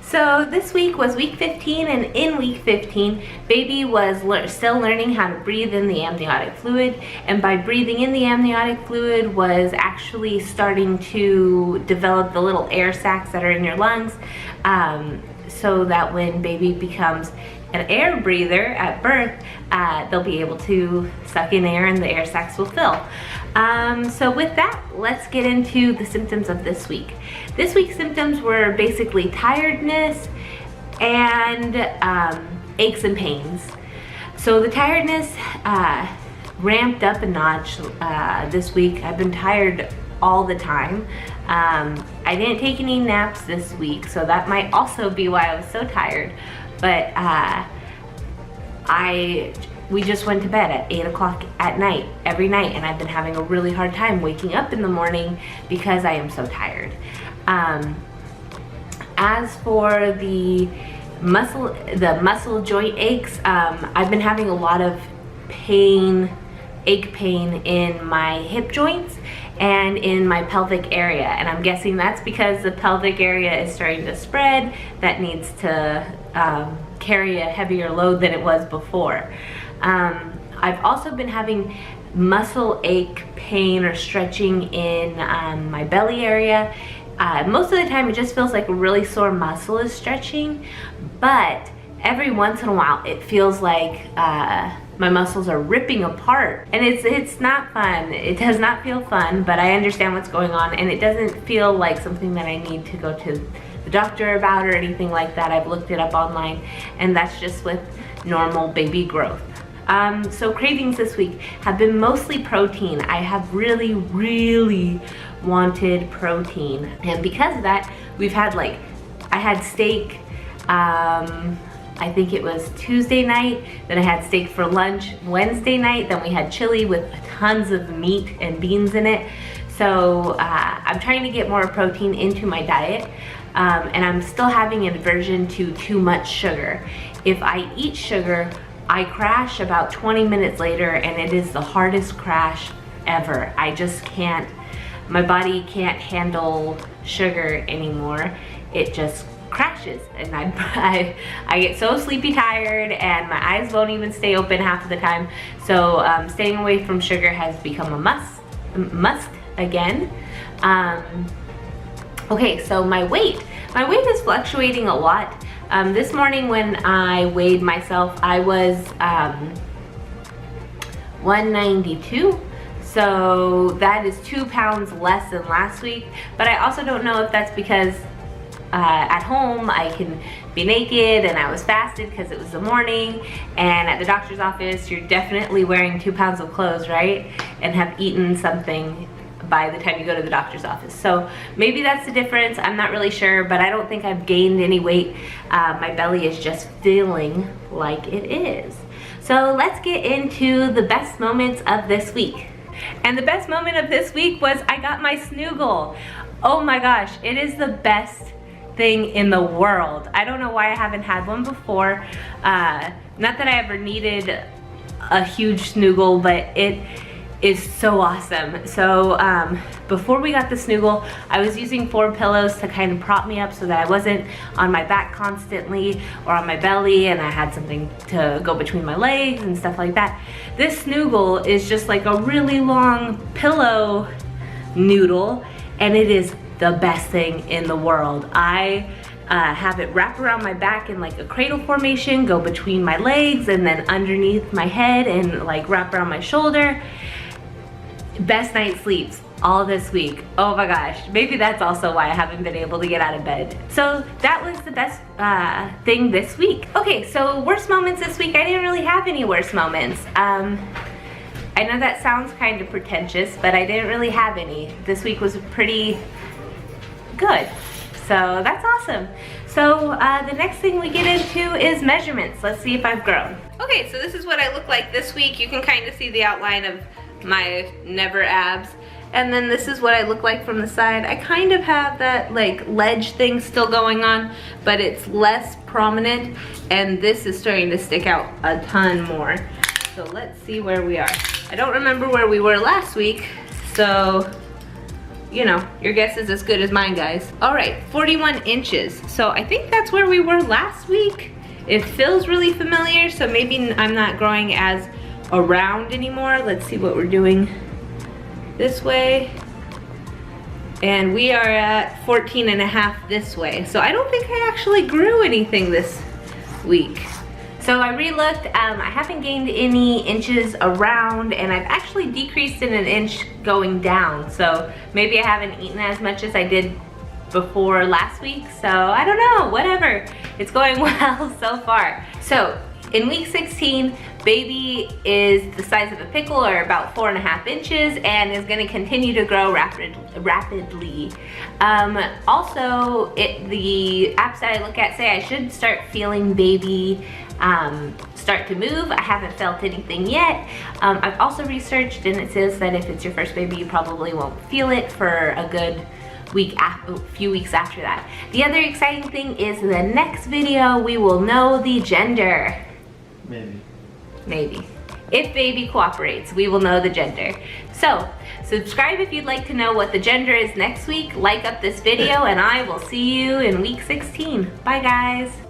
So this week was week 15, and in week 15, baby was still learning how to breathe in the amniotic fluid, and by breathing in the amniotic fluid was actually starting to develop the little air sacs that are in your lungs, so that when baby becomes an air breather at birth, they'll be able to suck in air and the air sacs will fill. So with that, let's get into the symptoms of this week. This week's symptoms were basically tiredness and aches and pains. So the tiredness ramped up a notch this week. I've been tired all the time. I didn't take any naps this week, so that might also be why I was so tired. But we just went to bed at 8 o'clock at night, every night, and I've been having a really hard time waking up in the morning because I am so tired. As for the muscle joint aches, I've been having a lot of ache pain in my hip joints and in my pelvic area, and I'm guessing that's because the pelvic area is starting to spread. That needs to carry a heavier load than it was before. I've also been having muscle ache pain or stretching in my belly area. Most of the time it just feels like a really sore muscle is stretching, but every once in a while it feels like my muscles are ripping apart, and it's not fun. It does not feel fun, but I understand what's going on, and it doesn't feel like something that I need to go to the doctor about or anything like that. I've looked it up online, and that's just with normal baby growth. So cravings this week have been mostly protein. I have really wanted protein, and because of that, we've had I had steak, I think it was Tuesday night, then I had steak for lunch Wednesday night, then we had chili with tons of meat and beans in it. So I'm trying to get more protein into my diet, and I'm still having an aversion to too much sugar. If I eat sugar, I crash about 20 minutes later, and it is the hardest crash ever. I just can't, my body can't handle sugar anymore. It just crashes, and I get so sleepy tired, and my eyes won't even stay open half of the time. So staying away from sugar has become a must again. Okay, so my weight is fluctuating a lot. This morning when I weighed myself, I was 192. So that is 2 pounds less than last week, but I also don't know if that's because at home I can be naked and I was fasted because it was the morning, and at the doctor's office you're definitely wearing 2 pounds of clothes, right? And have eaten something by the time you go to the doctor's office. So maybe that's the difference. I'm not really sure, but I don't think I've gained any weight. My belly is just feeling like it is. So let's get into the best moments of this week. And the best moment of this week was I got my Snuggle. Oh my gosh, it is the best thing in the world. I don't know why I haven't had one before. Not that I ever needed a huge Snuggle, but it is so awesome. So before we got the Snuggle, I was using 4 pillows to kind of prop me up so that I wasn't on my back constantly or on my belly, and I had something to go between my legs and stuff like that. This Snuggle is just like a really long pillow noodle, and it is the best thing in the world. I have it wrap around my back in like a cradle formation, go between my legs, and then underneath my head and like wrap around my shoulder. Best night's sleeps all this week. Oh my gosh, maybe that's also why I haven't been able to get out of bed. So that was the best thing this week. Okay, so worst moments this week. I didn't really have any worst moments. I know that sounds kind of pretentious, but I didn't really have any. This week was pretty good. So that's awesome. So the next thing we get into is measurements. Let's see if I've grown. Okay, so this is what I look like this week. You can kind of see the outline of my never abs. And then this is what I look like from the side. I kind of have that like ledge thing still going on, but it's less prominent, and this is starting to stick out a ton more. So let's see where we are. I don't remember where we were last week, so you know, your guess is as good as mine, guys. All right, 41 inches. So I think that's where we were last week. It feels really familiar, so maybe I'm not growing as around anymore. Let's see what we're doing this way. And we are at 14 and a half this way. So I don't think I actually grew anything this week. So I re-looked, I haven't gained any inches around, and I've actually decreased in an inch going down. So maybe I haven't eaten as much as I did before last week. So I don't know, whatever. It's going well so far. So in week 16, baby is the size of a pickle, or about 4.5 inches, and is gonna continue to grow rapidly. Also, the apps that I look at say I should start feeling baby start to move. I haven't felt anything yet. I've also researched, and it says that if it's your first baby, you probably won't feel it for a good few weeks after that. The other exciting thing is the next video, we will know the gender. Maybe. If baby cooperates, we will know the gender. So, subscribe if you'd like to know what the gender is next week. Like up this video, and I will see you in week 16. Bye, guys.